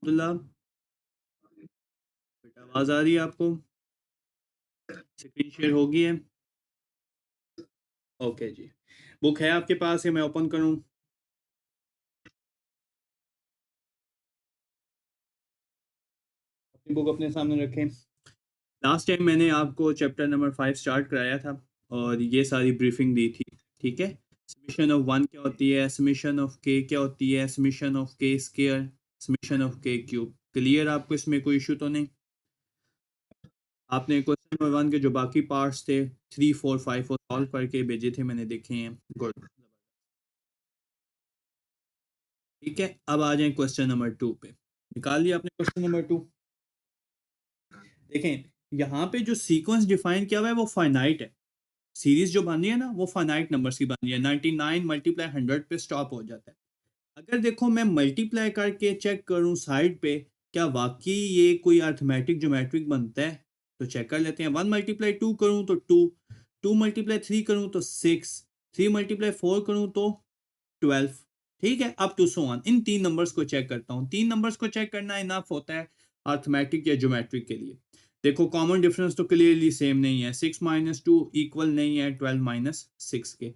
अब्दुल्ला, बेटा आवाज आ रही है आपको? स्क्रीन शेयर होगी है? ओके जी। बुक है आपके पास या मैं ओपन करूं? अपनी बुक अपने सामने रखें। लास्ट टाइम मैंने आपको चैप्टर नंबर 5 स्टार्ट कराया था और ये सारी ब्रीफिंग दी थी। ठीक है, समीशन ऑफ वन क्या होती है, समीशन ऑफ के क्या होती है, समीशन ऑफ के स्क्वायर, समीशन ऑफ के क्यूब। क्लियर? आपको इसमें कोई इशू तो नहीं? आपने क्वेश्चन नंबर 1 के जो बाकी पार्ट्स थे 3 4 5 और सॉल्व करके भेजे थे, मैंने देखे हैं। गुड। ठीक है, अब आ जाए क्वेश्चन नंबर 2 पे। निकाल लिया आपने क्वेश्चन नंबर 2? देखें, यहाँ पे जो सीक्वेंस डिफाइन किया हुआ है वो फाइनाइट है। सीरीज जो बन रही है ना वो फाइनाइट नंबर्स की बन रही है। 99 मल्टीप्लाई 100 पे स्टॉप हो जाता है। अगर देखो मैं मल्टीप्लाई करके चेक करूं साइड पे, क्या वाकई ये कोई अर्थमेटिक ज्योमेट्रिक बनता है? तो चेक कर लेते हैं। 1 मल्टीप्लाई 2 करूं तो 2, 2 मल्टीप्लाई 3 करूं तो 6, 3 मल्टीप्लाई 4 करूं तो 12। ठीक है, अप टू सो ऑन। इन तीन नंबर्स को चेक करता हूँ। तीन नंबर्स को चेक करना इनफ होता है अर्थमेटिक या ज्योमेट्रिक के लिए। देखो कॉमन डिफरेंस तो क्लियरली सेम नहीं है। 6 माइनस 2 इक्वल नहीं है 12 माइनस 6 के।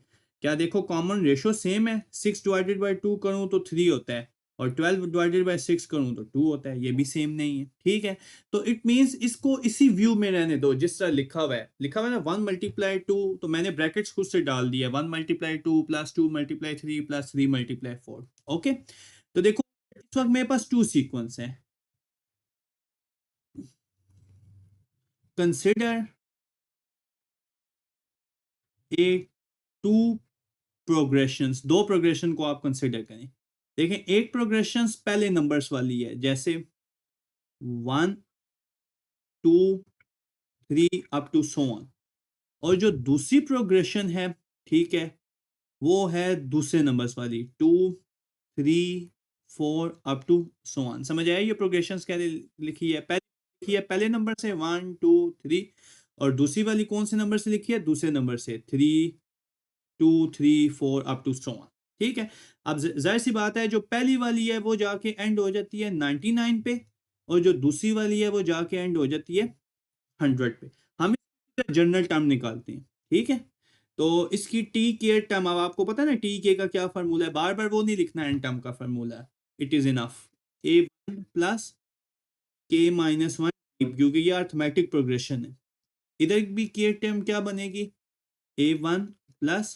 क्या देखो कॉमन रेशो सेम है। 6 डिवाइडेड बाई 2 करूँ तो 3 होता है और 12 डिवाइडेड बाई 6 करूँ तो 2 होता है। ये भी सेम नहीं है। ठीक है, तो इट मीन्स इसको इसी व्यू में रहने दो जिस तरह लिखा हुआ है। लिखा हुआ है ना 1 मल्टीप्लाई 2, तो मैंने ब्रैकेट्स खुद से डाल दिया। 1 multiply 2 plus 2 multiply 3 plus 3 multiply 4। Okay, तो देखो इस वक्त मेरे पास टू सीक्वेंस है। Consider a two progressions. दो प्रोग्रेशन को आप कंसिडर करें। देखें, एक प्रोग्रेशन पहले नंबर्स वाली है, जैसे 1 2 3 अप टू सो ऑन। और जो दूसरी प्रोग्रेशन है, ठीक है, वो है दूसरे नंबर्स वाली 2 3 4 अप टू सो ऑन। समझ आया ये प्रोग्रेशन कैसे लिखी है? पहले लिखी है पहले नंबर से 1 2 3, और दूसरी वाली कौन से नंबर से लिखी है? दूसरे नंबर से 3 2 3 4 अप टू सो ऑन। ठीक है, अब जाहिर सी बात है जो पहली वाली है वो जाके एंड हो जाती है 99 पे, और जो दूसरी वाली है वो जाके एंड हो जाती है 100 पे। हम जनरल टर्म निकालते हैं। ठीक है, तो इसकी टी के टर्म, अब आपको पता है ना टी के का क्या फार्मूला है। बार बार वो नहीं लिखना है, एन टर्म का फार्मूला है। It is enough A one plus के माइनस वन, क्योंकि ये अर्थमेटिक प्रोग्रेशन है। इधर भी के टर्म क्या बनेगी? ए वन प्लस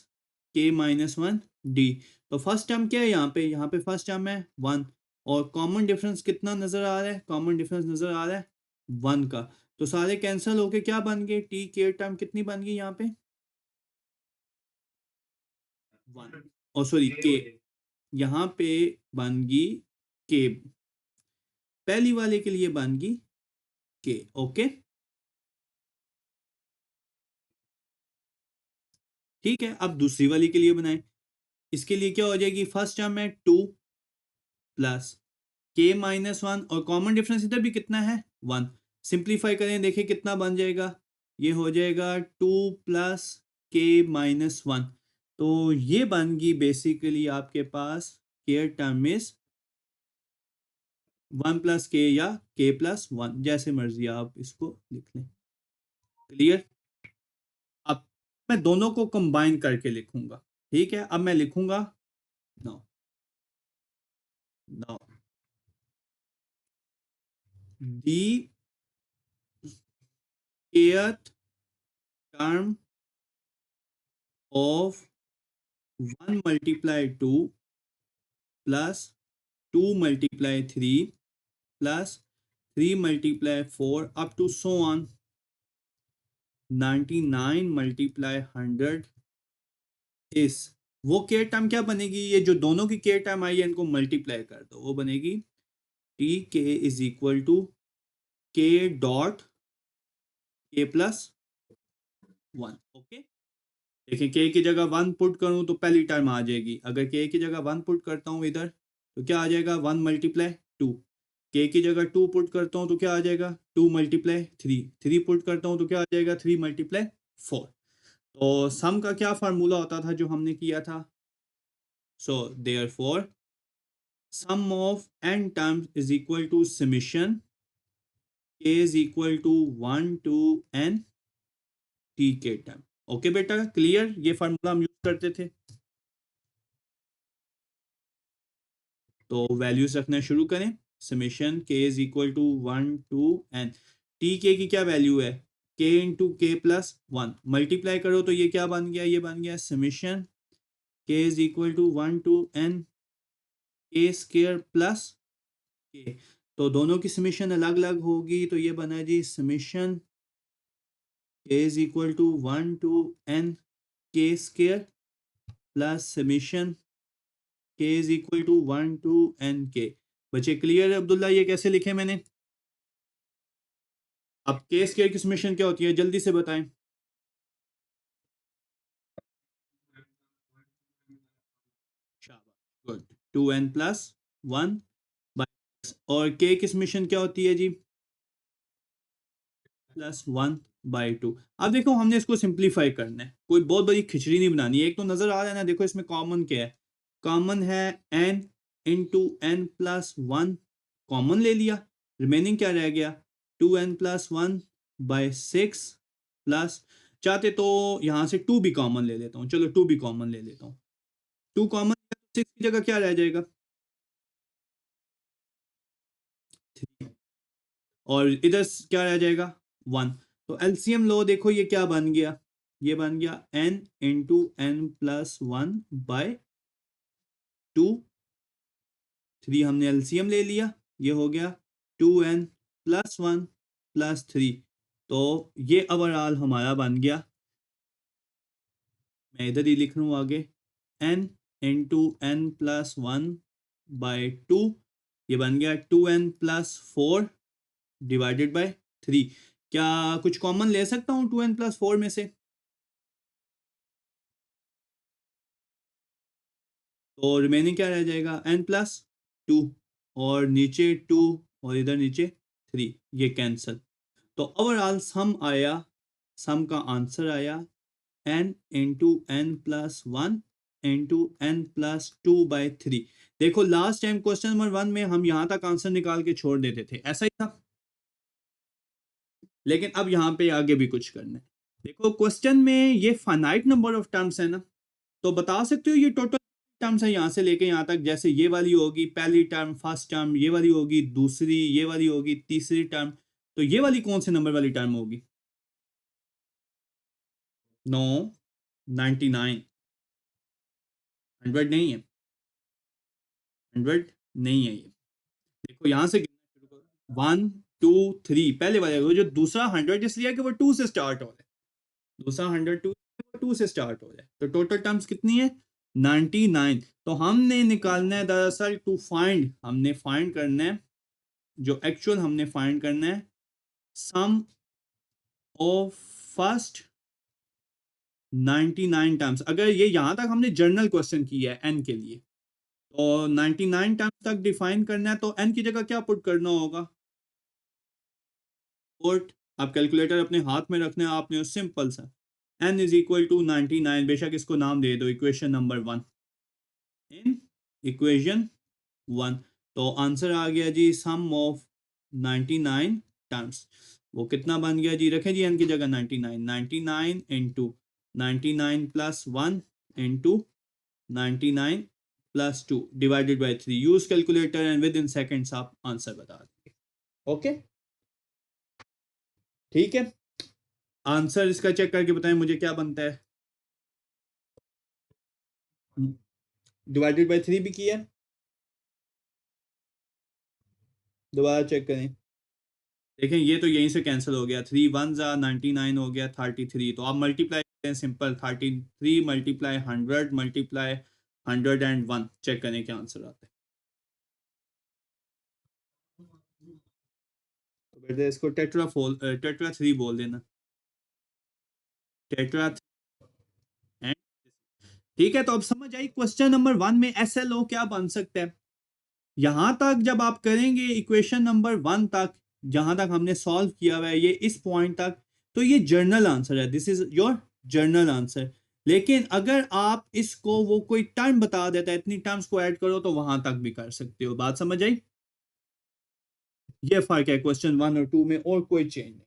के माइनस वन डी। तो फर्स्ट टर्म क्या है यहाँ पे फर्स्ट टर्म है 1, और कॉमन डिफरेंस कितना नजर आ रहा है? कॉमन डिफरेंस नजर आ रहा है 1 का। तो सारे कैंसिल होके क्या बन गए? टी के टर्म कितनी बन गई यहाँ पे? 1, और सॉरी के, यहाँ पे बन गई के। पहली वाले के लिए बन गई के। ओके, ठीक है, अब दूसरी वाली के लिए बनाए। इसके लिए क्या हो जाएगी? फर्स्ट टर्म है 2 प्लस के माइनस वन, और कॉमन डिफरेंस इधर भी कितना है? 1। सिंप्लीफाई करें, देखिए कितना बन जाएगा। ये हो जाएगा 2 प्लस के माइनस वन। तो ये बन गई बेसिकली आपके पास के टर्म इज 1 प्लस के या के प्लस वन, जैसे मर्जी आप इसको लिख लें। क्लियर? अब मैं दोनों को कंबाइन करके लिखूंगा। ठीक है, अब मैं लिखूंगा now, now the kth term of 1 multiply 2 plus 2 multiply 3 plus 3 multiply 4 up to so on 99 multiply 100 इस, वो के टर्म क्या बनेगी? ये जो दोनों की के टर्म आई है इनको मल्टीप्लाई कर दो, वो बनेगी T K is equal to के डॉट के प्लस वन। ओके, देखिए के की जगह 1 पुट करूं तो पहली टर्म आ जाएगी। अगर के की जगह 1 पुट करता हूं इधर तो क्या आ जाएगा? 1 मल्टीप्लाई 2। के की जगह 2 पुट करता हूं तो क्या आ जाएगा? 2 मल्टीप्लाई 3। 3 पुट करता हूं तो क्या आ जाएगा? 3 मल्टीप्लाई 4। तो सम का क्या फार्मूला होता था जो हमने किया था? So therefore sum of n terms is equal to summation k is equal to 1 to n t k term। Okay बेटा, क्लियर? ये फार्मूला हम यूज करते थे। तो वैल्यूज रखना शुरू करें। Summation k is equal to 1 to n. T K की क्या वैल्यू है? के इंटू के प्लस 1। मल्टीप्लाई करो तो ये क्या बन गया? ये बन गया summation k is equal to 1 to n k square plus k. तो दोनों की समेशन अलग अलग होगी, तो ये बना जी summation k is equal to 1 to n k square plus summation k is equal to 1 to n k. बच्चे क्लियर है अब्दुल्ला ये कैसे लिखे मैंने? अब के स्क्वायर की समेशन क्या होती है जल्दी से बताएं। शाबाश, गुड। 2n plus 1 by. और के की समेशन क्या होती है जी? Plus 1 by 2। अब देखो हमने इसको सिंप्लीफाई करना है, कोई बहुत बड़ी खिचड़ी नहीं बनानी है। एक तो नजर आ रहा है ना, देखो इसमें कॉमन क्या है? कॉमन है n into N plus 1, common ले लिया। रिमेनिंग क्या रह गया? 2n प्लस 1 बाई 6 प्लस, चाहते तो यहां से 2 भी कॉमन ले लेता हूं। चलो 2 भी कॉमन ले लेता हूं। 2 कॉमन, 6 की जगह क्या रह जाएगा? 3। और इधर क्या रह जाएगा? 1। तो एलसीएम लो, देखो ये क्या बन गया? ये बन गया n into N plus 1 by 2। 3 हमने एलसीएम ले लिया, ये हो गया 2n प्लस 1 प्लस 3। तो ये ओवरऑल हमारा बन गया, मैं इधर ही लिख रहा हूँ आगे, n into N plus 1 by 2। ये बन गया 2n प्लस 4 डिवाइडेड बाय 3। क्या कुछ कॉमन ले सकता हूँ 2n प्लस 4 में से? तो रिमेनिंग क्या रह जाएगा? n प्लस 2, और नीचे 2 और इधर नीचे 3, ये कैंसल। तो ओवरऑल सम आया, सम का आंसर आया n into N plus 1 into N plus 2 by 3। देखो लास्ट टाइम क्वेश्चन नंबर 1 में हम यहां तक आंसर निकाल के छोड़ देते थे, ऐसा ही था। लेकिन अब यहाँ पे आगे भी कुछ करना है। देखो क्वेश्चन में ये फाइनाइट नंबर ऑफ टर्म्स है ना, तो बता सकते हो ये टोटल टर्म्स है यहाँ से लेके यहाँ तक। जैसे ये वाली होगी पहली टर्म, फर्स्ट टर्म, ये वाली होगी दूसरी, ये वाली होगी तीसरी टर्म। तो ये वाली कौन से नंबर वाली टर्म होगी? नो, 99। 100 नहीं है, 100 नहीं है ये। देखो यहाँ से गिनना शुरू करो, 1 2 3, पहले वाले वो जो दूसरा 100 इसलिए कि वो 2 से स्टार्ट हो रहा है। दूसरा 102 से स्टार्ट हो रहा है, तो टोटल टर्म्स कितनी है? 99। तो हमने निकालना है दरअसल टू फाइंड, हमने फाइंड करना है, जो एक्चुअल हमने फाइंड करना है सम ऑफ फर्स्ट 99 टर्म्स। अगर ये यहां तक हमने जर्नल क्वेश्चन किया है एन के लिए, तो 99 टर्म्स तक डिफाइन करना है, तो एन की जगह क्या पुट करना होगा? पुट, आप कैलकुलेटर अपने हाथ में रखना है आपने, सिंपल सा n इज इक्वल टू 99। बेशक इसको नाम दे दो इक्वेशन नंबर 1, इन इक्वेशन 1। तो आंसर आ गया जी सम ऑफ 99 टर्म्स। वो कितना बन गया जी? रखें जी n की जगह 99, 99 into 99 plus 1 into 99 plus 2 divided by 3। Use calculator and with in seconds आप आंसर बता देंगे। ओके, ठीक है। आंसर इसका चेक करके बताएं मुझे क्या बनता है। डिवाइडेड बाय 3 भी किया, दोबारा चेक करें। देखें ये तो यहीं से कैंसिल हो गया, 3 1 जा 99 हो गया 33। तो आप मल्टीप्लाई करते हैं सिंपल, 33 मल्टीप्लाई 100 मल्टीप्लाई 101, चेक करें क्या आंसर आता है। तो बेटा इसको टेट्रा 3 बोल देना, टेट्रा। ठीक है, तो अब समझ आई क्वेश्चन नंबर 1 में SLO क्या बन सकता है। यहां तक जब आप करेंगे इक्वेशन नंबर 1 तक, जहां तक हमने सॉल्व किया हुआ है ये इस पॉइंट तक, तो ये जर्नल आंसर है, this is your journal answer. लेकिन अगर आप इसको वो कोई टर्म बता देता है इतनी टर्म्स को ऐड करो तो वहां तक भी कर सकते हो। बात समझ आई? ये फर्क है क्वेश्चन 1 और 2 में, और कोई चेंज नहीं।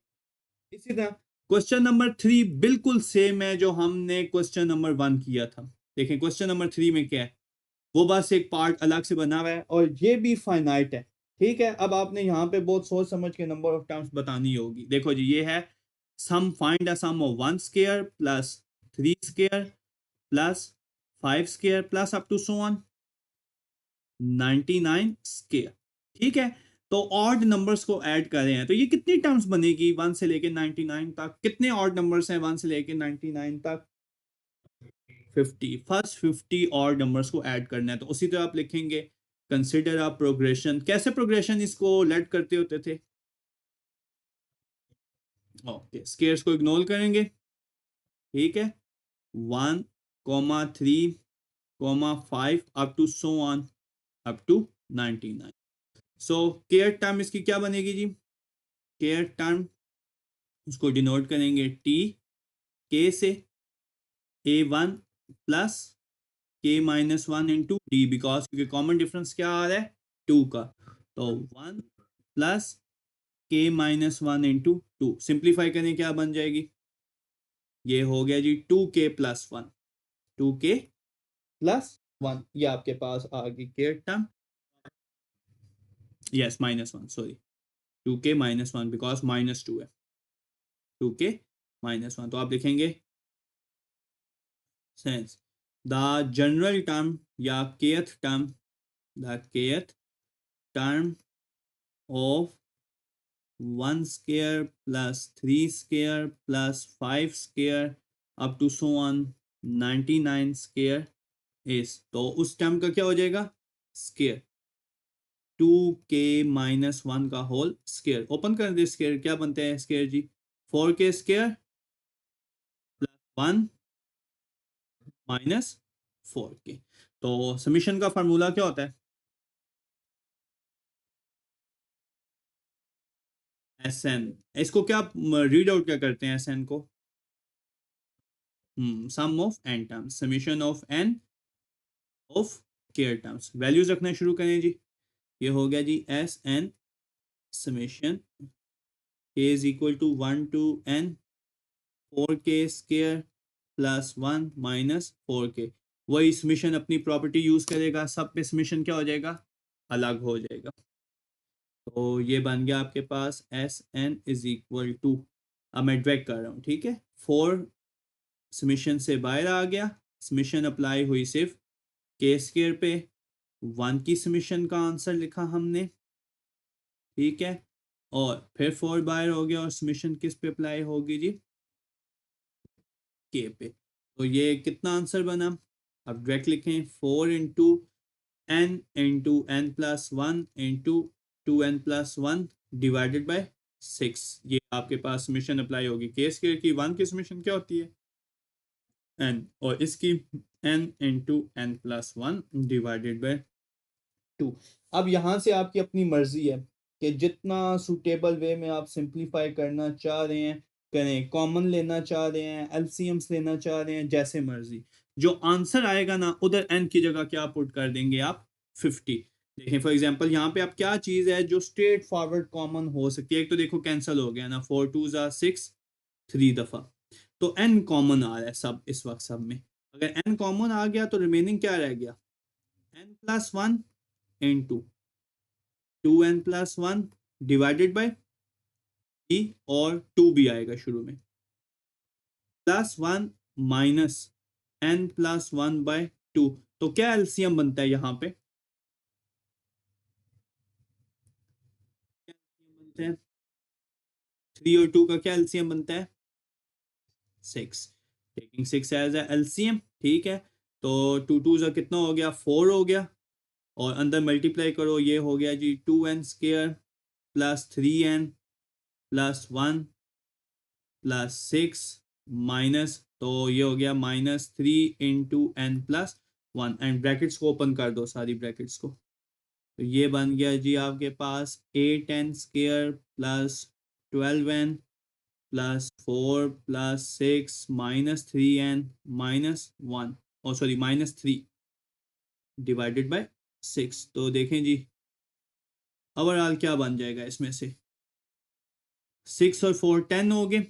इसी तरह क्वेश्चन नंबर 3 बिल्कुल सेम है जो हमने क्वेश्चन नंबर 1 किया था। देखें क्वेश्चन नंबर 3 में क्या है, वो बस एक पार्ट अलग से बना हुआ है और ये भी फाइनाइट है। ठीक है, अब आपने यहाँ पे बहुत सोच समझ के नंबर ऑफ टर्म्स बतानी होगी। देखो जी, ये है sum, find a sum of 1 square plus 3 square plus 5 square plus up to so on 99 square. ठीक है, तो ऑड नंबर्स को ऐड कर रहे हैं तो ये कितनी टर्म्स बनेगी 1 से लेके 99 तक? कितने ऑड नंबर्स हैं 1 से लेके 99 तक? 50। फर्स्ट 50 ऑड नंबर्स को ऐड करना है, तो उसी तरह आप लिखेंगे कंसिडर अ प्रोग्रेशन। कैसे प्रोग्रेशन इसको लेट करते होते थे? ओके, स्केयर्स को इग्नोर करेंगे। ठीक है, 1,3,5 up to so on up to 99। So kth term इसकी क्या बनेगी जी? केयर टर्म उसको डिनोट करेंगे टी के से, A1 plus K-1 into D, because क्योंकि कॉमन डिफरेंस क्या आ रहा है 2 का, तो 1 प्लस K-1 इंटू 2। सिंप्लीफाई करें क्या बन जाएगी? ये हो गया जी 2K+1, 2K+1। ये आपके पास आ गई care term. Yes, -1, sorry, 2K-1 because -2 है, 2K-1। तो आप लिखेंगे सेंस द जनरल टर्म या kth term, the kth term of 1 square plus 3 square plus 5 square up to so on 99 square is, तो उस टर्म का क्या हो जाएगा? स्केयर 2K-1 का होल स्केयर। ओपन कर दे स्केयर, क्या बनते हैं स्केयर जी? 4K square plus 1 minus 4K। तो समीशन का फार्मूला क्या होता है? SN। इसको क्या रीड आउट क्या करते हैं SN को? Sum of n terms, summation of n of care terms. Values रखना शुरू करें जी। ये हो गया जी SN summation k is equal to 1 to n 4K square plus 1 minus 4K। वही समेशन अपनी प्रॉपर्टी यूज करेगा, सब पे समेशन क्या हो जाएगा? अलग हो जाएगा। तो ये बन गया आपके पास SN इज इक्वल टू, अब मैं ड्रैग कर रहा हूँ, ठीक है, 4 समेशन से बाहर आ गया, समेशन अप्लाई हुई सिर्फ के स्क्वायर पे, 1 की समेशन का आंसर लिखा हमने। ठीक है, और फिर 4 बाहर हो गया और समेशन किस पे अप्लाई होगी जी? के पे। तो ये कितना आंसर बना? अब डायरेक्ट लिखें 4 into N plus 1 into 2n+1 divided by 6। ये आपके पास समेशन अप्लाई होगी के स्क्वायर की। 1 की समेशन क्या होती है? n, और इसकी n×n+1 डिवाइडेड बाय 2। अब यहां से आपकी अपनी मर्जी है कि जितना सूटेबल वे में आप सिंप्लीफाई करना चाह रहे हैं करें, कॉमन लेना चाह रहे हैं, एलसीएम्स लेना चाह रहे हैं, जैसे मर्जी। जो आंसर आएगा ना उधर n की जगह क्या पुट कर देंगे आप? 50। देखें फॉर एग्जांपल यहाँ पे आप क्या चीज है जो स्ट्रेट फॉरवर्ड कॉमन हो सकती है? एक तो देखो कैंसिल हो गया ना, 4 2 6, 3 दफा, तो n कॉमन आ रहा है सब इस वक्त सब में। अगर n कॉमन आ गया तो रिमेनिंग क्या रह गया? n+1 into 2n+1 divided bye ई, और 2 भी आएगा शुरू में, +1 माइनस n+1/2। तो क्या एलसीएम बनता है यहाँ पे? बनते हैं 3 और 2 का क्या एलसीएम बनता है? 6। Taking 6 as a LCM. ठीक है, तो 2 2 का कितना हो गया? 4 हो गया, और अंदर मल्टीप्लाई करो, ये हो गया जी 2n square plus 3n plus 1 plus 6 minus, तो ये हो गया -3 इंटू n+1, एंड ब्रैकेट्स को ओपन कर दो सारी ब्रैकेट्स को। तो ये बन गया जी आपके पास 8n square plus 12n plus 4 plus 6 minus 3n minus 1, oh sorry minus 3 divided by 6। तो देखें जी ओवरऑल क्या बन जाएगा इसमें से, 6 और 4 10 हो गए।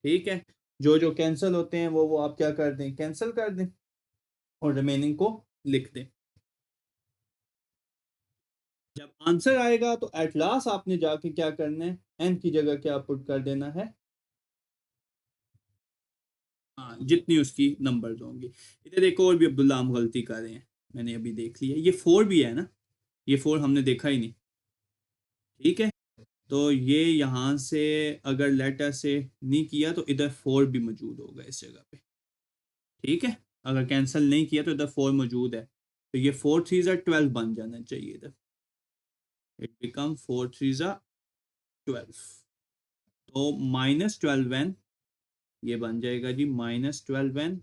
ठीक है, जो जो कैंसिल होते हैं वो आप क्या कर दें, कैंसिल कर दें और रिमेनिंग को लिख दें। जब आंसर आएगा तो एट लास्ट आपने जाके क्या करना है, एन की जगह क्या पुट कर देना है, हाँ जितनी उसकी नंबर्स होंगी। इधर एक और भी अब्दुल्ला हम गलती कर रहे हैं, मैंने अभी देख लिया, ये 4 भी है ना, ये 4 हमने देखा ही नहीं। ठीक है, तो ये यहाँ से अगर लेटर से नहीं किया तो इधर 4 भी मौजूद होगा इस जगह पे। ठीक है, अगर कैंसिल नहीं किया तो इधर 4 मौजूद है, तो ये 4 3 12 बन जाना चाहिए इधर, इट बिकम 4 3 12। तो -12n ये बन जाएगा जी -12n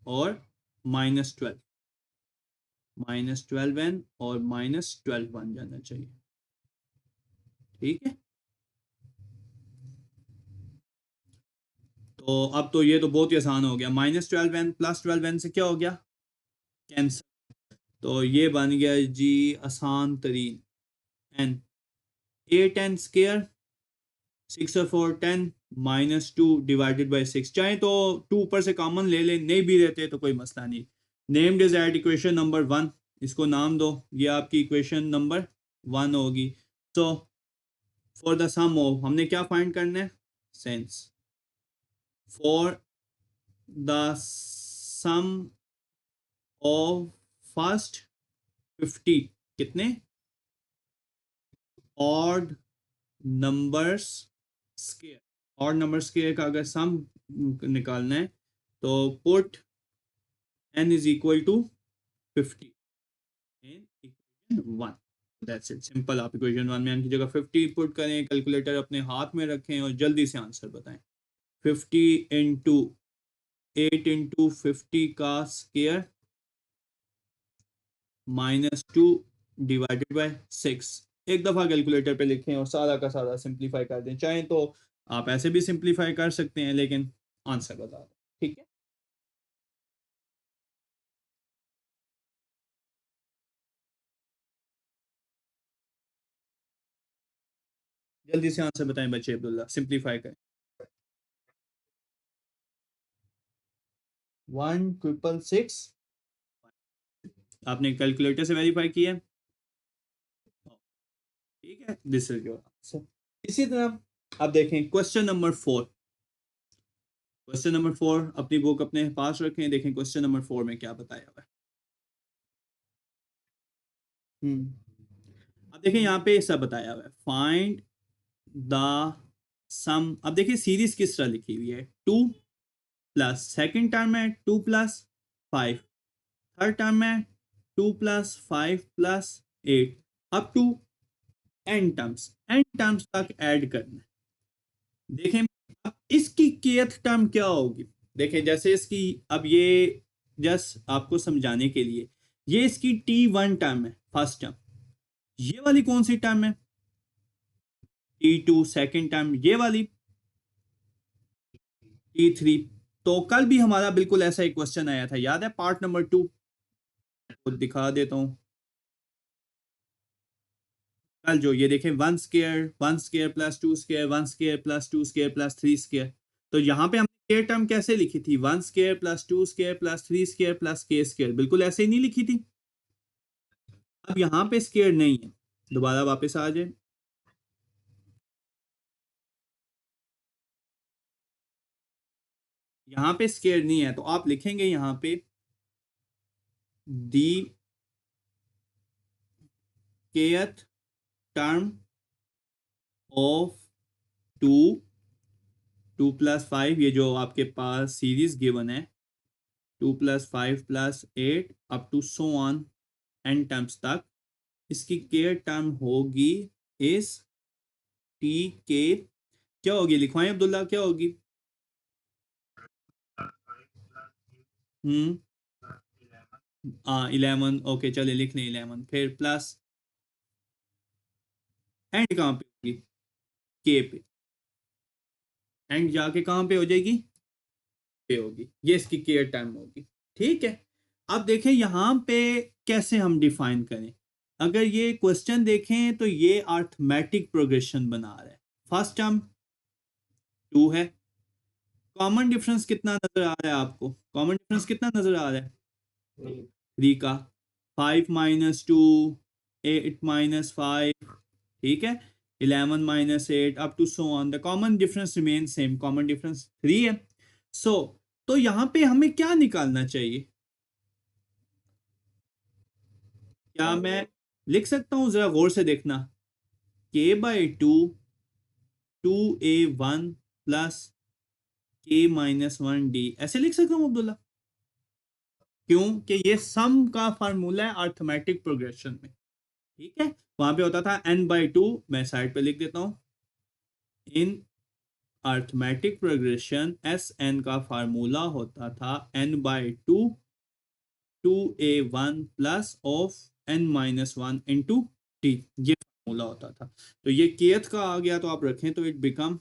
और -12, -12n और -12 बन जाना चाहिए। ठीक है, तो अब तो ये तो बहुत ही आसान हो गया, -12n प्लस 12n से क्या हो गया, कैंसिल। तो ये बन गया जी आसान तरीन n, 8n स्केयर 6 और 4 10 -2 डिवाइडेड बाई 6। चाहे तो 2 ऊपर से कॉमन ले लें, नहीं भी रहते तो कोई मसला नहीं। नेम डिजायर्ड इक्वेशन नंबर 1, इसको नाम दो, ये आपकी इक्वेशन नंबर 1 होगी। तो फॉर द सम ऑफ हमने क्या फाइंड करना है, sense, for the sum of first 50 कितने odd numbers square, odd number square का अगर सम निकालना है तो put n is equal to 50 in equation 1। That's it, simple. आप इक्वेशन 1 में n की जगह 50 पुट करें, कैलकुलेटर अपने हाथ में रखें और जल्दी से आंसर बताएं। 50 इंटू 8 इंटू 50 का स्केयर -2 डिवाइडेड बाय 6। एक दफ़ा कैलकुलेटर पे लिखें और सारा का सारा सिंप्लीफाई कर दें, चाहें तो आप ऐसे भी सिंप्लीफाई कर सकते हैं, लेकिन आंसर बता दें। ठीक है, जल्दी से आंसर बताएं बच्चे, अब्दुल्ला सिंप्लीफाई करें। 1666 आपने कैलकुलेटर से वेरीफाई किया है? ठीक है, दिस इज योर आंसर। इसी तरह आप देखें क्वेश्चन नंबर 4, क्वेश्चन नंबर 4 अपनी बुक अपने पास रखें, देखें क्वेश्चन नंबर 4 में क्या बताया हुआ है। अब देखें यहाँ पे ऐसा बताया हुआ है, फाइंड द सम। अब देखिए सीरीज किस तरह लिखी हुई है, 2 प्लस सेकेंड टर्म है 2 प्लस 5, थर्ड टर्म है 2 plus 5 plus 8 up to n terms तक ऐड करना है। देखें अब इसकी केथ टर्म क्या होगी, देखें जैसे इसकी, अब ये जस्ट आपको समझाने के लिए, ये इसकी T1 टर्म है फर्स्ट टर्म, ये वाली कौन सी टर्म है, T2 सेकेंड टर्म, ये वाली T3। तो कल भी हमारा बिल्कुल ऐसा एक क्वेश्चन आया था, याद है, पार्ट नंबर 2, को दिखा देता हूं। कल जो ये देखें 1 square plus 2 square, 1 square plus 2 square plus 3 square. तो यहाँ पे हमने के टर्म कैसे लिखी थी, 1 square plus 2 square plus 3 square plus के स्केयर, बिल्कुल ऐसे ही नहीं लिखी थी। अब यहाँ पे स्केयर नहीं है, दोबारा वापस आ जाए, यहाँ पे स्केयर नहीं है तो आप लिखेंगे यहाँ पे the kth term of 2, 2 plus 5, ये जो आपके पास सीरीज गिवन है, 2 plus 5 plus 8 up to so on n terms तक, इसकी केयर टर्म होगी इस टी के, क्या होगी लिखवाएं अब्दुल्ला, क्या होगी, हम्म 11, ओके चले लिख लें 11, फिर प्लस एंड कहाँ पे होगी, के पे, एंड जाके कहाँ पे हो जाएगी, पे होगी, ये इसकी केयर टाइम होगी। ठीक है, अब देखें यहाँ पे कैसे हम डिफाइन करें। अगर ये क्वेश्चन देखें तो ये अर्थमेटिक प्रोग्रेशन बना रहा है। फर्स्ट टर्म 2 है, कॉमन डिफरेंस कितना नजर आ रहा है आपको, कॉमन डिफरेंस कितना नजर आ रहा है 3 का, 5 - 2, 8 - 5, ठीक है, 11 - 8 up to so on, the common difference remain same, common difference 3 है। सो तो यहाँ पे हमें क्या निकालना चाहिए, क्या मैं लिख सकता हूँ, जरा गौर से देखना, k/2 2a1 प्लस k-1d, ऐसे लिख सकता हूँ अब्दुल्ला, क्यों कि ये सम का फार्मूला है अर्थमेटिक प्रोग्रेशन में। ठीक है, वहां पे होता था n/2, मैं साइड पे लिख देता हूं, इन अर्थमेटिक प्रोग्रेशन एस एन का फार्मूला होता था n/2 2a1 plus of n-1 into T, ये फार्मूला होता था। तो ये kth का आ गया तो आप रखें तो इट बिकम,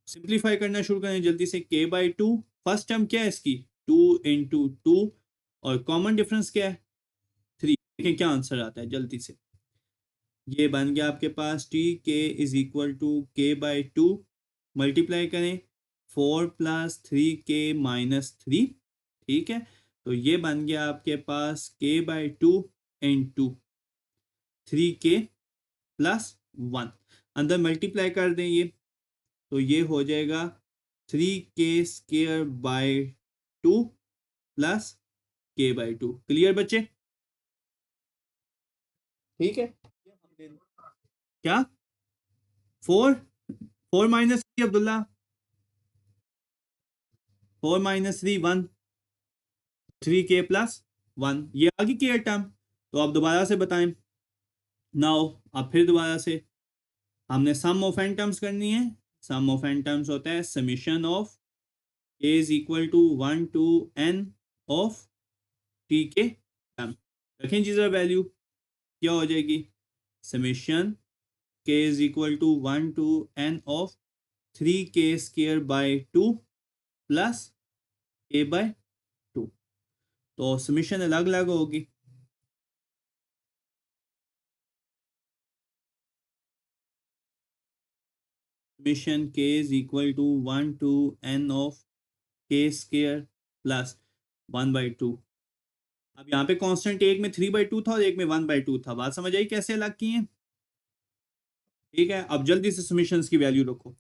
सिंप्लीफाई करना शुरू करें जल्दी से, k/2, फर्स्ट टर्म क्या है इसकी 2 इंटू 2, और कॉमन डिफरेंस क्या है 3, देखें क्या आंसर आता है जल्दी से। ये बन गया आपके पास T K is equal to k/2, multiply करें 4 + 3k - 3, ठीक है, तो ये बन गया आपके पास k/2 इंटू 3k+1, अंदर मल्टीप्लाई कर दें ये, तो ये हो जाएगा 3k² / 2 प्लस k/2। क्लियर बच्चे, ठीक है, क्या 4 - 3 अब्दुल्ला, 4 - 3 1, 3k+1, ये आ गई की टर्म। तो आप दोबारा से बताएं, नाउ अब फिर दोबारा से हमने सम ऑफ एन टर्म्स करनी है। सम ऑफ एन टर्म्स होता है summation of k is equal to 1 to n of t K term. रखें जी जरा वैल्यू, क्या हो जाएगी, summation k is equal to 1 to n of 3k² / 2 plus k/2। तो समीशन अलग अलग होगी, summation k is equal to 1 to n of k² plus 1/2। अब यहाँ पे कांस्टेंट एक में 3/2 था और एक में 1/2 था, बात समझ आई कैसे अलग किए हैं। ठीक है, अब जल्दी से समीशंस की वैल्यू रखो,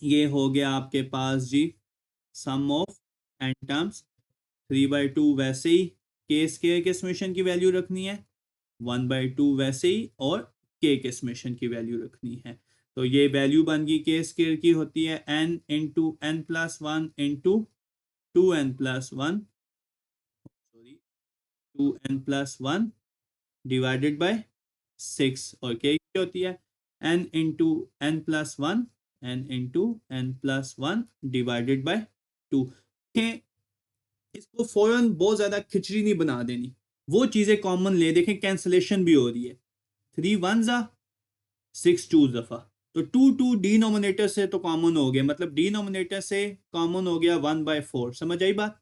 ये हो गया आपके पास जी सम ऑफ एन टर्म्स 3/2, वैसे ही k² के समीशन की वैल्यू रखनी है, 1/2 वैसे ही, और k के समीशन की वैल्यू रखनी है। तो ये वैल्यू बन गई k² की होती है n into n+1 into 2n+1, sorry 2n+1 divided by 6, और k की होती है n into n+1, n+1 divided by 2। इसको फौरन बहुत ज्यादा खिचड़ी नहीं बना देनी, वो चीजें कॉमन ले, देखें कैंसलेशन भी हो रही है, 3 1 6 2 दफा, तो 2 डिनोमिनेटर से तो कॉमन हो गया, मतलब डिनोमिनेटर से कॉमन हो गया 1/4, समझ आई बात।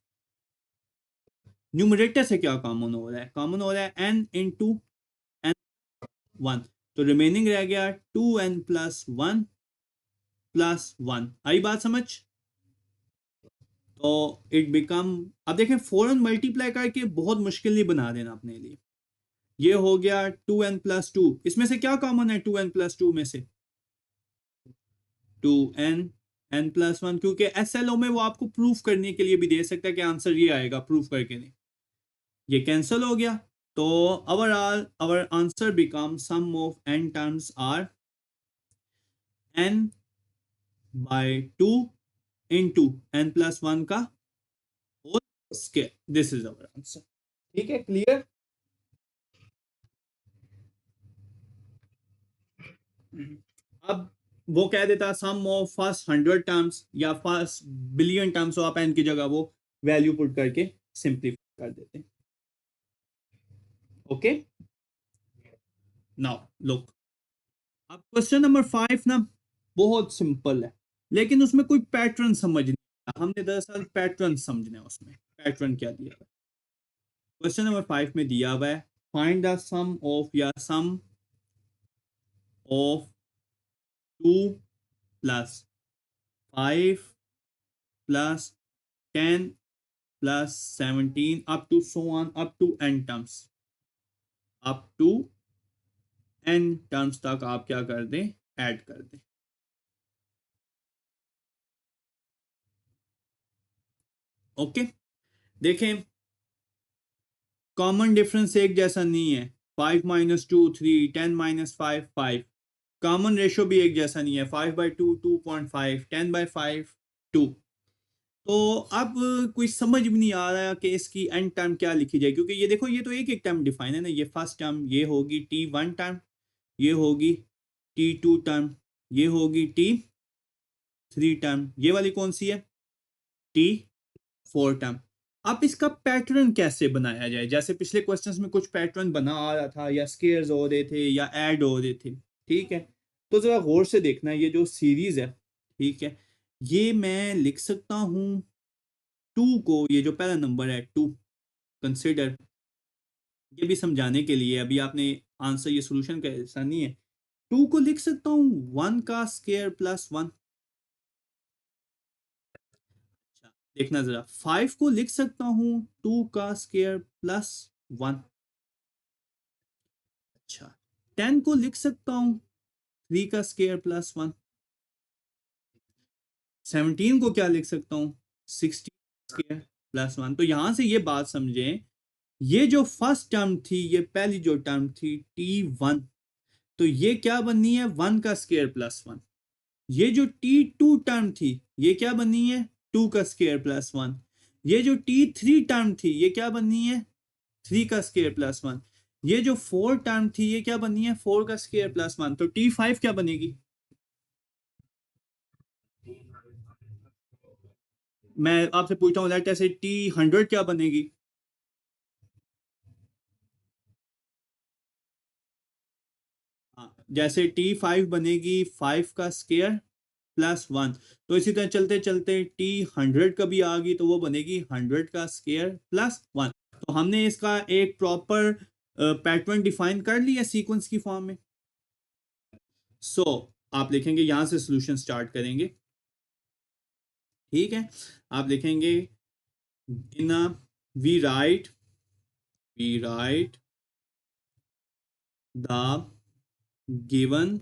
न्यूमरेटर से क्या कॉमन हो रहा है, कॉमन हो रहा है n इंटू n1, तो रिमेनिंग रह गया 2n+1 प्लस 1, आई बात समझ। तो इट बिकम, अब देखें फौरन मल्टीप्लाई करके बहुत मुश्किल नहीं बना देना अपने लिए। ये हो गया 2n+2, इसमें से क्या कॉमन है 2n+2 में से 2n, n+1, क्योंकि SLO में वो आपको प्रूफ करने के लिए भी दे सकता है कि आंसर ये आएगा, प्रूफ करके नहीं, ये कैंसिल हो गया। तो our answer becomes sum of n terms are n/2 into n+1 का whole square, this is our answer. ठीक है, क्लियर। अब वो कह देता सम ऑफ फर्स्ट 100 टर्म्स या फर्स्ट बिलियन टर्म्स, तो आप एन की जगह वो वैल्यू पुट करके सिंप्लीफाई कर देते हैं। ओके, नाउ लुक, अब क्वेश्चन नंबर 5 ना बहुत सिंपल है, लेकिन उसमें कोई पैटर्न समझ नहीं आता। हमने दरअसल पैटर्न समझना है उसमें। पैटर्न क्या दिया हुआ है? क्वेश्चन नंबर 5 में दिया हुआ है फाइंड द सम ऑफ या sum of 2 plus 5 plus 10 plus 17 up to so on up to n terms, up to n terms तक आप क्या कर दें, ऐड कर दें। ओके, देखें कॉमन डिफरेंस एक जैसा नहीं है। 5 - 2 3, 10 - 5 5। कॉमन रेशो भी एक जैसा नहीं है। 5/2 2.5, 10/5 2। तो अब कोई समझ भी नहीं आ रहा कि इसकी एंड टर्म क्या लिखी जाए, क्योंकि ये देखो ये तो एक एक टर्म डिफाइन है ना। ये फर्स्ट टर्म ये होगी T1 टर्म, ये होगी T2 टर्म, ये होगी T3 टर्म, ये वाली कौन सी है, T4 टर्म। अब इसका पैटर्न कैसे बनाया जाए? जैसे पिछले क्वेश्चंस में कुछ पैटर्न बना आ रहा था, या स्केयर्स हो रहे थे या ऐड हो रहे थे, ठीक है। तो जरा गौर से देखना, ये जो सीरीज है, ठीक है, ये मैं लिख सकता हूं 2 को, ये जो पहला नंबर है 2, कंसिडर, ये भी समझाने के लिए, अभी आपने आंसर ये सोल्यूशन का ऐसा नहीं है। 2 को लिख सकता हूँ 1 का स्केयर प्लस 1। अच्छा, देखना जरा, 5 को लिख सकता हूँ 2 का स्केयर प्लस 1। अच्छा, 10 को लिख सकता हूँ 3 का स्केयर प्लस 1। 17 को क्या लिख सकता हूँ, 16 स्केयर प्लस 1। तो यहां से ये बात समझें, ये जो फर्स्ट टर्म थी, ये पहली जो टर्म थी T1, तो ये क्या बननी है, 1 का स्केयर प्लस 1। ये जो T2 टर्म थी, ये क्या बननी है, 2 का स्केयर प्लस 1। ये जो T3 टर्म थी, ये क्या बननी है, 3 का स्केयर प्लस 1। ये जो 4 टर्म थी, ये क्या बननी है, 4 का स्केयर प्लस 1। तो T5 क्या बनेगी? मैं आपसे पूछता हूँ, लेट ऐसे T100 क्या बनेगी? हाँ, जैसे T5 बनेगी 5 का स्केयर प्लस 1। तो इसी तरह चलते चलते T100 कभी आ गई तो वो बनेगी 100 का स्केयर प्लस 1। तो हमने इसका एक प्रॉपर पैटर्न डिफाइन कर लिया सीक्वेंस की फॉर्म में। सो आप लिखेंगे, यहां से सॉल्यूशन स्टार्ट करेंगे, ठीक है। आप लिखेंगे in we write the given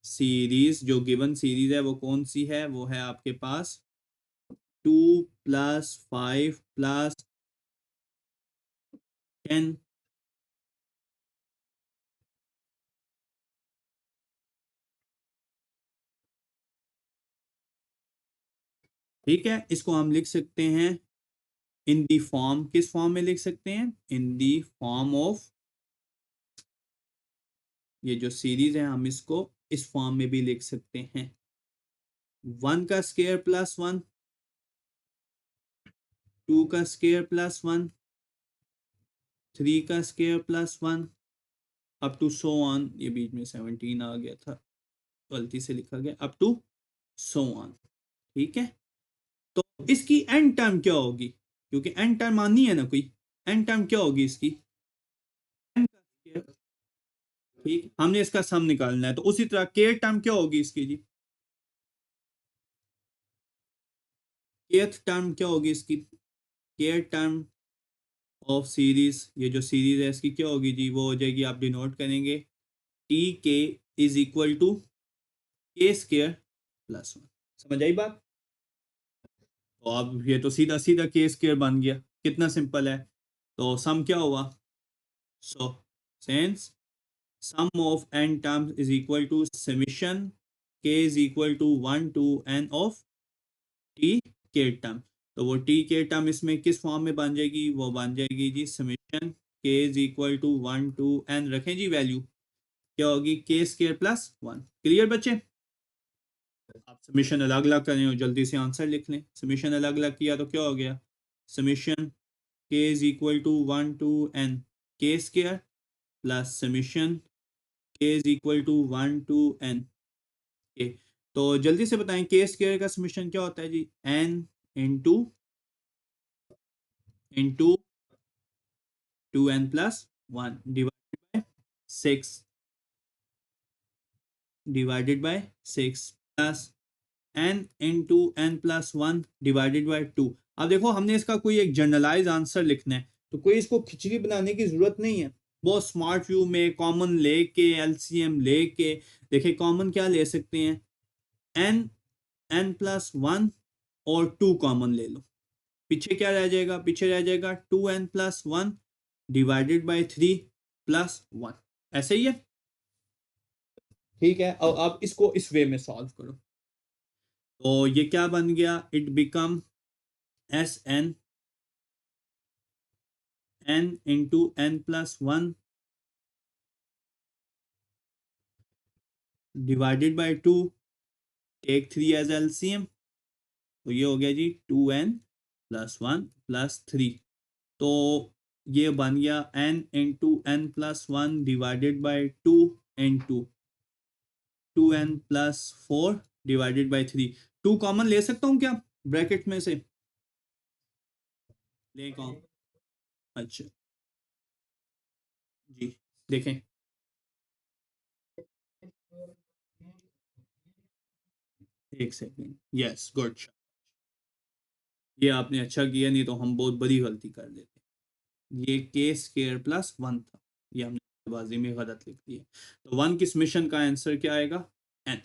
series. जो गिवन सीरीज है वो कौन सी है, वो है आपके पास 2 + 5 + 10। ठीक है, इसको हम लिख सकते हैं इन दी फॉर्म, किस फॉर्म में लिख सकते हैं, इन दी फॉर्म ऑफ, ये जो सीरीज है हम इसको इस फॉर्म में भी लिख सकते हैं। 1 का स्केयर प्लस 1, 2 का स्केयर प्लस 1, 3 का square plus 1, up to so on. ये बीच में 17 आ गया था, गलती से लिखा गया, अप टू सो ऑन, ठीक है। तो इसकी एंड टर्म क्या होगी, क्योंकि एंड टर्म आनी है ना कोई, एंड टर्म क्या होगी इसकी, n का स्क्वायर, ठीक। हमने इसका सम निकालना है, तो उसी तरह के टर्म क्या होगी इसकी जी, केथ टर्म क्या होगी इसकी, के टर्म ऑफ सीरीज, ये जो सीरीज है इसकी क्या होगी जी, वो हो जाएगी, आप डिनोट करेंगे T K is equal to के स्क्वायर प्लस 1। समझ आई बात? तो अब ये तो सीधा सीधा के स्क्वायर बन गया, कितना सिंपल है। तो सम क्या हुआ, सो sense sum of n terms is equal to summation k is equal to 1 to n of t k term। तो वो t k term इसमें किस फॉर्म में बन जाएगी, वो बन जाएगी जी summation k is equal to 1 to n, रखें जी वैल्यू क्या होगी, k स्क्वायर प्लस 1। क्लियर बच्चे? आप समीशन अलग अलग करें और जल्दी से आंसर लिख लें। समीशन अलग अलग किया तो क्या हो गया, summation k is equal to 1 to n k square plus summation k is equal to 1 to n K. तो जल्दी से बताएं के स्क्वायर का समेशन क्या होता है जी, n into 2n plus 1 divided by 6 plus n into n plus 1 divided by 2। अब देखो हमने इसका कोई एक जनरलाइज आंसर लिखना है, तो कोई इसको खिचड़ी बनाने की जरूरत नहीं है। बहुत स्मार्ट व्यू में कॉमन लेके एलसीएम लेके देखिए कॉमन क्या ले सकते हैं, n n प्लस 1 और 2 कॉमन ले लो। पीछे क्या रह जाएगा, पीछे रह जाएगा 2n plus 1 divided bye 3 plus 1। ऐसे ही है, ठीक है। और अब इसको इस वे में सॉल्व करो, तो ये क्या बन गया, it becomes S N n into n plus 1 divided by 2, take 3 as LCM, तो ये हो गया जी 2n प्लस 1 प्लस 3। तो ये बन गया n into n plus 1 divided by 2 into 2n plus 4 divided by 3। 2 common ले सकता हूँ क्या ब्रैकेट में से, ले कौन, अच्छा जी देखें, एक सेकेंड, यस गुड, ये आपने अच्छा किया, नहीं तो हम बहुत बड़ी गलती कर देते। ये के स्क्वायर प्लस 1 था, ये हमने बाजी में गलत लिख दिया। तो 1 किस मिशन का आंसर क्या आएगा, n।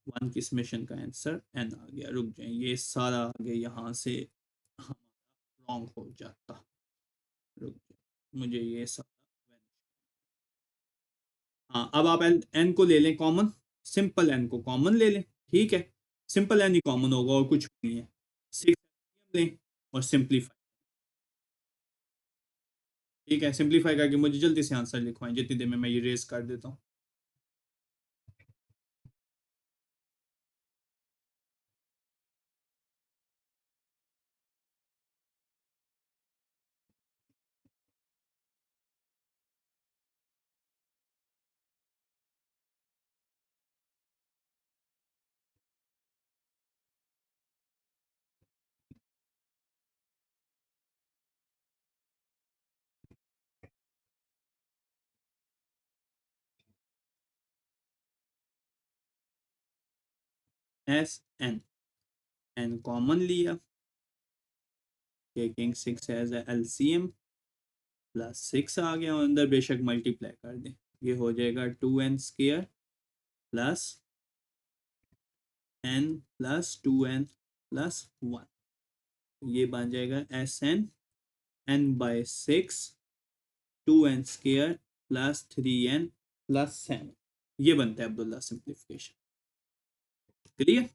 1 किस मिशन का आंसर n आ गया। रुक जाए, ये सारा आगे यहाँ से रॉन्ग हो जाता, रुक जाए मुझे ये सारा, हाँ अब आप n को ले लें कॉमन, सिंपल n को कॉमन ले लें, ठीक है, सिंपल n ही कॉमन होगा और कुछ नहीं है। 6 लें और सिंप्लीफाई, ठीक है, सिंप्लीफाई करके मुझे जल्दी से आंसर लिखवाएं, जितनी देर में मैं ये रेस कर देता हूँ। एस एन कॉमन लिया, टेकिंग 6 एज एलसीएम, प्लस 6 आ गया और अंदर बेशक मल्टीप्लाई कर दें, ये हो जाएगा 2n square plus n plus 2n plus 1, ये बन जाएगा S N n by 6 2n square plus 3n plus 7, ये बनता है अब्दुल्ला सिंप्लीफिकेशन, क्लियर।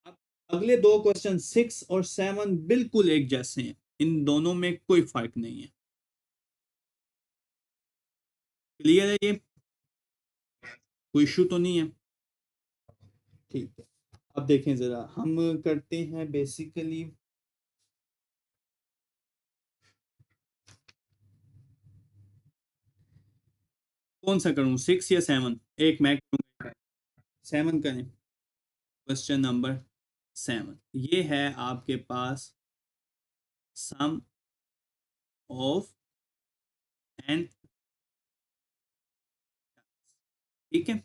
अब अगले दो क्वेश्चन 6 और 7 बिल्कुल एक जैसे हैं, इन दोनों में कोई फर्क नहीं है, क्लियर है, ये कोई इशू तो नहीं है, ठीक है। अब देखें जरा, हम करते हैं बेसिकली, कौन सा करूं 6 या 7, एक मैं करूंगा, 7 करें। क्वेश्चन नंबर 7 ये है आपके पास, सम ऑफ एन, ठीक है,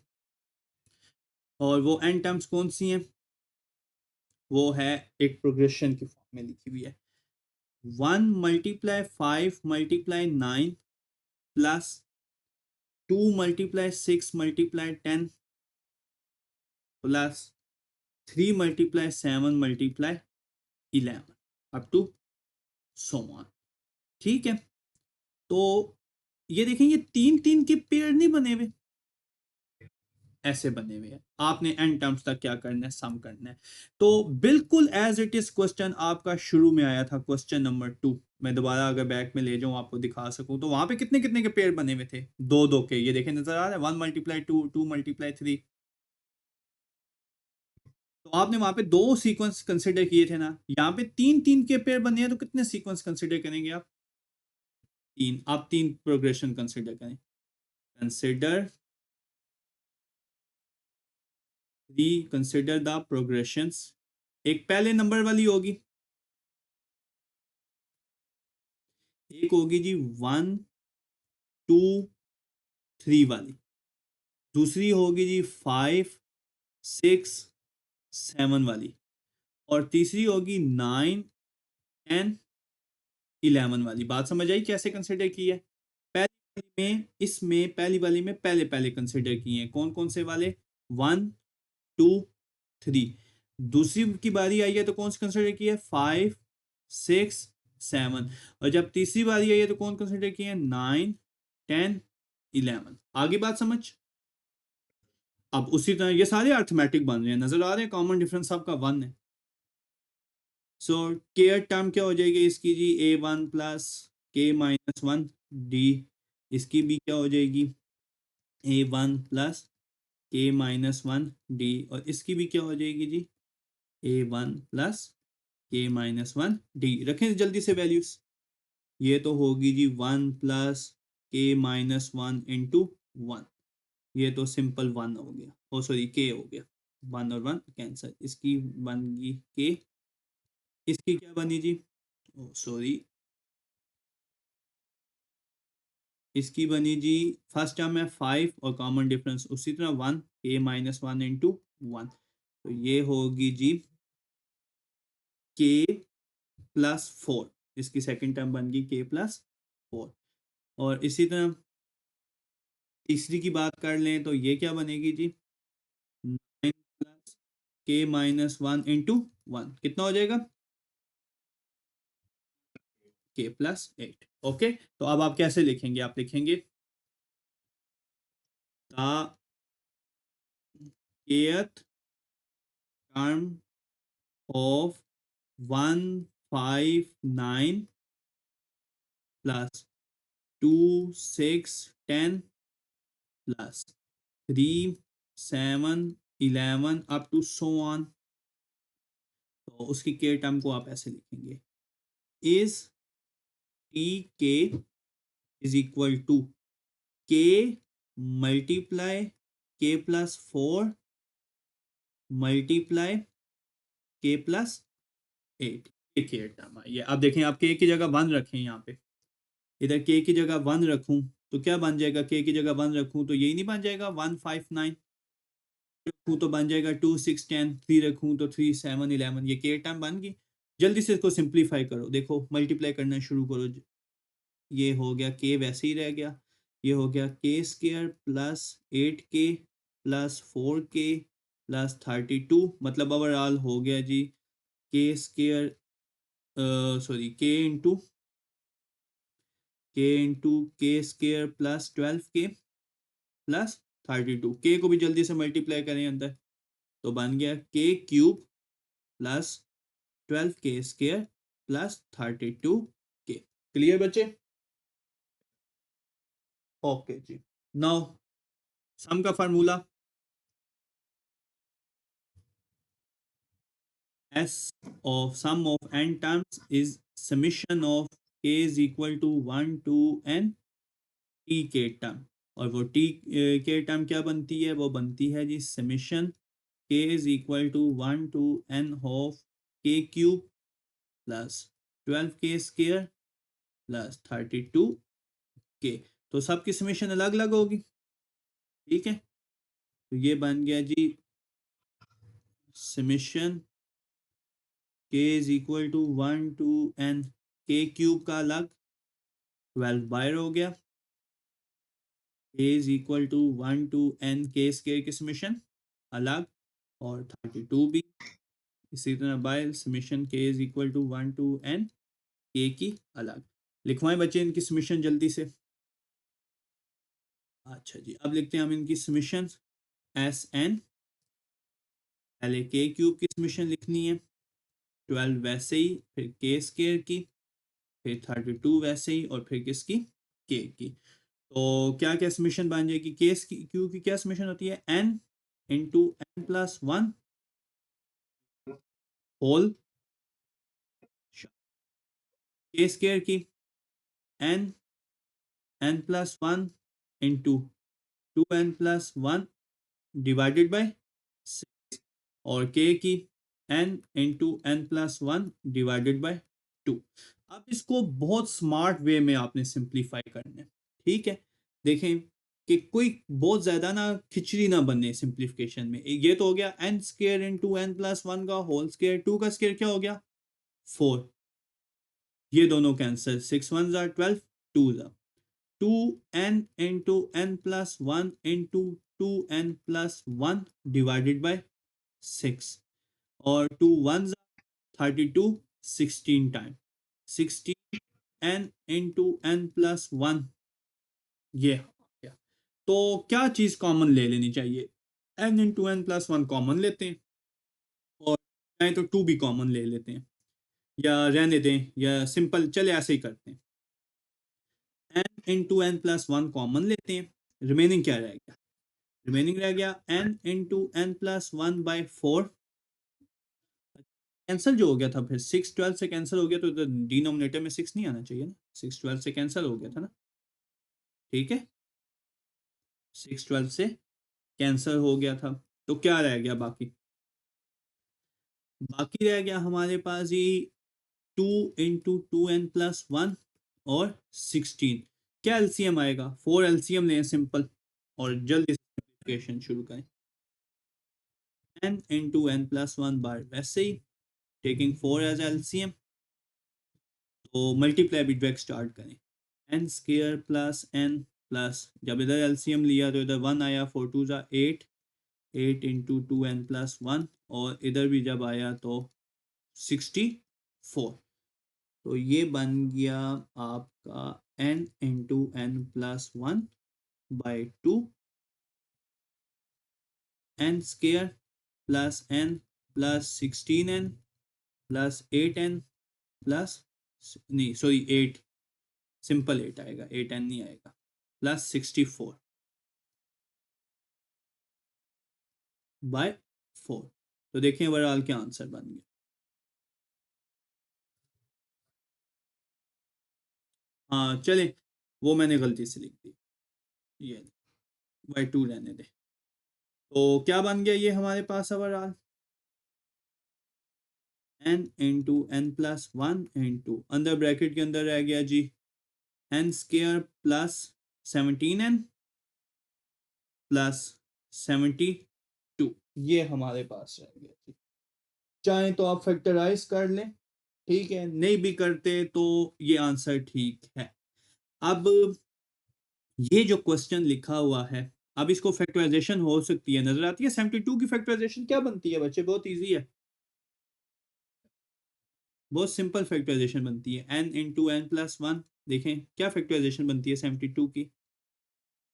और वो एन टर्म्स कौन सी हैं, वो है एक प्रोग्रेशन की फॉर्म में लिखी हुई है, 1 multiply 5 multiply 9 plus 2 multiply 6 multiply 10 plus 3 multiply 7 multiply 11 up to so on, ठीक है। तो ये देखें, ये तीन तीन के पेयर नहीं बने हुए, ऐसे बने हुए हैं, आपने एन टर्म्स तक क्या करना है, सम करना है। तो बिल्कुल एज इट इज क्वेश्चन आपका शुरू में आया था, क्वेश्चन नंबर 2, मैं दोबारा अगर बैक में ले जाऊं आपको दिखा सकूं, तो वहां पे कितने कितने के पेयर बने हुए थे, दो दो के, ये देखें नजर आ रहा है, 1 मल्टीप्लाई 2 2 मल्टीप्लाई 3। तो आपने वहां पे दो सीक्वेंस कंसिडर किए थे ना, यहाँ पे तीन तीन के पेयर बने हैं, तो कितने सीक्वेंस कंसिडर करेंगे आप, तीन, आप तीन प्रोग्रेशन कंसिडर करें। Consider consider the progressions. एक पहले नंबर वाली होगी, एक होगी जी 1 2 3 वाली, दूसरी होगी जी 5 6 7 वाली, और तीसरी होगी 9 10 11 वाली। बात समझ आई कैसे कंसिडर की है? पहली वाली में, इसमें पहली वाली में पहले पहले कंसिडर किए हैं, कौन कौन से वाले? 1 2 3। दूसरी की बारी आई है तो कौन सी कंसिडर की है? 5 6 7। और जब तीसरी बारी आई है तो कौन कंसिडर किए हैं? 9 10 11। आगे बात समझ। अब उसी तरह ये सारे अर्थमेटिक बन रहे हैं, नजर आ रहे हैं, कॉमन डिफरेंस सबका 1 है। सो केयर टर्म क्या हो जाएगी इसकी जी? A1 + K-1 D। इसकी भी क्या हो जाएगी? A1 + K-1 D। और इसकी भी क्या हो जाएगी जी? A1 + K-1D। रखें जल्दी से वैल्यूज। ये तो होगी जी 1 + K-1 ये तो सिंपल 1 हो गया, ओ सॉरी K हो गया, 1 और 1 कैंसर। इसकी बन गई K। इसकी क्या बनी जी? ओ सॉरी, इसकी बनी जी, फर्स्ट टर्म है 5 और कॉमन डिफरेंस उसी तरह 1, K-1 × 1। तो ये होगी जी K+4। इसकी सेकंड टर्म बन गई K+4। और इसी तरह तीसरी की बात कर लें तो ये क्या बनेगी जी? 9 + K-1 × 1 कितना हो जाएगा? K+8। ओके, तो अब आप कैसे लिखेंगे? आप लिखेंगे the kth term of 159 plus 2 6 10 plus 3 7 11 up to so on। तो उसकी के टर्म को आप ऐसे लिखेंगे, is T K is equal to के मल्टीप्लाई K+4 मल्टीप्लाई K+8। के टर्म है ये। अब देखें, आप के की जगह 1 रखें, यहाँ पे इधर के की जगह 1 रखूं तो क्या बन जाएगा? के की जगह 1 रखूं तो यही नहीं बन जाएगा? 159 रखूं तो बन जाएगा 2 6 10, 3 रखूं तो 3 7 11। ये के टर्म बन गई। जल्दी से इसको सिंप्लीफाई करो, देखो मल्टीप्लाई करना शुरू करो। ये हो गया के वैसे ही रह गया। ये हो गया K² + 8K + 4K + 32। मतलब ओवरऑल हो गया जी K² sorry K × K² + 12K + 32। K को भी जल्दी से मल्टीप्लाई करें अंदर, तो बन गया K³ + 12K² + 32K। क्लियर बच्चे? ओके जी। नाउ सम का formula, S of sum of n terms is summation of k is equal to 1 to n t K term. और वो t के टर्म क्या बनती है? वो बनती है जी summation k is equal to 1 to n of K³ + 12K² + 32K। तो सबकी समेशन अलग अलग होगी, ठीक है। तो ये बन गया जी summation k is equal to 1 to n K³ का अलग, 12 बाहर हो गया, a is equal to 1 to n K² की समेशन अलग, और 32 भी इसी तरह by summation k is equal to 1 to n K की अलग। लिखवाएं बच्चे इनकी समेशन जल्दी से। अच्छा जी, अब लिखते हैं हम इनकी समेशन। Sn, पहले K³ की समेशन लिखनी है, 12 वैसे ही, फिर K² की, फिर 32 वैसे ही, और फिर किसकी? K की। तो क्या क्या समीशन बन जाएगी? केस की क्यू की क्या समीशन होती है? n इंटू n+1 होल के स्केयर की n n plus one into two N plus one divided by six, और k की n into N plus one divided by two. अब इसको बहुत स्मार्ट वे में आपने सिंप्लीफाई करना है, ठीक है। देखें कि कोई बहुत ज्यादा ना खिचड़ी ना बने सिंप्लीफिकेशन में। ये तो हो गया N square into N plus one का होल स्केयर, टू का स्केयर क्या हो गया 4, ये दोनों कैंसिल, 6 वन जार 12, टू जार two N into N plus one into two N plus one divided by 6, और टू वन जार 32, 16 time 16 N into N plus one, ये हो गया। तो क्या चीज कॉमन ले लेनी चाहिए, N into N plus one common लेते हैं, और चाहे तो टू भी कॉमन ले लेते हैं, या रहने दें, या सिंपल चले ऐसे ही करते हैं। N into N plus one common लेते हैं, रिमेनिंग क्या रह गया, रिमेनिंग रह गया N into N plus one by four. Cancel जो हो गया था, फिर 6 12 से कैंसिल हो गया, तो डिनोमिनेटर में 6 नहीं आना चाहिए ना, 6 12 से कैंसिल हो गया था ना, ठीक है, 6 12 से कैंसिल हो गया था। तो क्या रह गया बाकी, बाकी रह गया हमारे पास ये two into two N plus one और 16, क्या एलसीएम आएगा, 4 एलसीएम लें सिंपल, और जल्दी सिंप्लीफिकेशन शुरू करें। N into N plus one bar वैसे ही टेकिंग 4 एज एलसीएम, तो मल्टीप्लाई भी डायरेक्ट स्टार्ट करें, n square plus N plus, जब इधर एलसीएम लिया तो इधर 1 आया, 4 टू ज़ा 8, 8 into two N plus one, और इधर भी जब आया तो 64, तो ये बन गया आपका n into N plus one by two, N square plus N plus 16n plus 8n plus, नहीं सॉरी 8, सिंपल 8 आएगा, 8n नहीं आएगा, प्लस 64 बाय 4। तो देखें ओवरऑल क्या आंसर बन गया। हाँ चले, वो मैंने गलती से लिख दी, ये बाई टू रहने दे। तो क्या बन गया ये हमारे पास overall, n into N plus one into अंदर ब्रैकेट के अंदर रह गया जी n square plus 17n plus 72, ये हमारे पास रह गया जी। चाहे तो आप फैक्टराइज कर लें, ठीक है, नहीं भी करते तो ये आंसर ठीक है। अब ये जो क्वेश्चन लिखा हुआ है, अब इसको फैक्टराइजेशन हो सकती है, नजर आती है 72 की फैक्टराइजेशन क्या बनती है बच्चे, बहुत इजी है, बहुत सिंपल फैक्टराइजेशन बनती है, n into N plus one. देखें क्या फैक्टराइजेशन बनती है 72 की,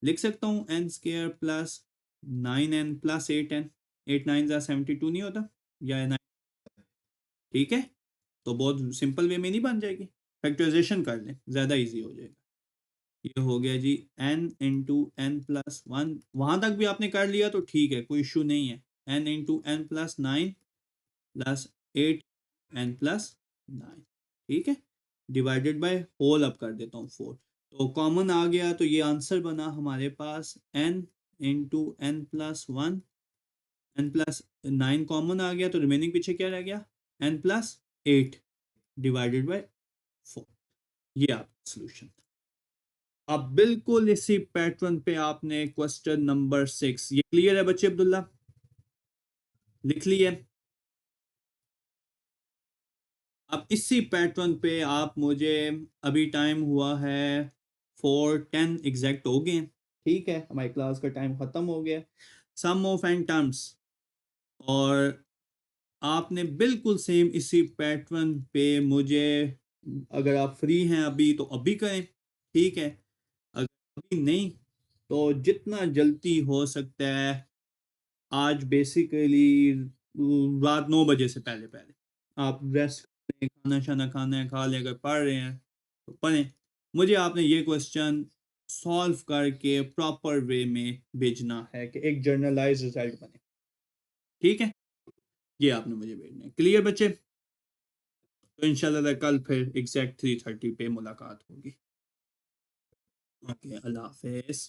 लिख सकता हूँ N square plus 9n plus 8n, 8 9 जा 72 नहीं होता, या 9, ठीक है। तो बहुत सिंपल वे में नहीं बन जाएगी, फैक्टराइजेशन कर लें ज़्यादा इजी हो जाएगा। ये हो गया जी n into N plus one, वहाँ तक भी आपने कर लिया तो ठीक है, कोई इशू नहीं है, n into N plus nine plus 8 N plus nine, ठीक है, डिवाइडेड बाय होल, अब कर देता हूँ 4, तो कॉमन आ गया, तो ये आंसर बना हमारे पास n into N plus one, n plus nine common आ गया, तो रिमेनिंग पीछे क्या रह गया, n plus eight divided by 4, ये आपका सोल्यूशन था। अब बिल्कुल इसी पैटर्न पे आपने क्वेश्चन नंबर 6, ये क्लियर है बच्चे, अब्दुल्ला लिख लिए। अब इसी पैटर्न पे आप मुझे, अभी टाइम हुआ है 4:10 एग्जैक्ट हो गए, ठीक है, हमारी क्लास का टाइम खत्म हो गया, सम ऑफ एंड टर्म्स, और आपने बिल्कुल सेम इसी पैटर्न पे मुझे, अगर आप फ्री हैं अभी तो अभी करें, ठीक है, अगर अभी नहीं तो जितना जल्दी हो सकता है आज, बेसिकली रात 9 बजे से पहले पहले आप रेस्ट करें, खाना शाना खाना है खा लें, अगर पढ़ रहे हैं तो पढ़ें। मुझे आपने ये क्वेश्चन सॉल्व करके प्रॉपर वे में भेजना है कि एक जर्नलाइज रिजल्ट बने, ठीक है, ये आपने मुझे भेजना है, क्लियर बच्चे। तो इंशाल्लाह कल फिर एग्जैक्ट 3:30 पे मुलाकात होगी। ओके, अल्लाह हाफिज।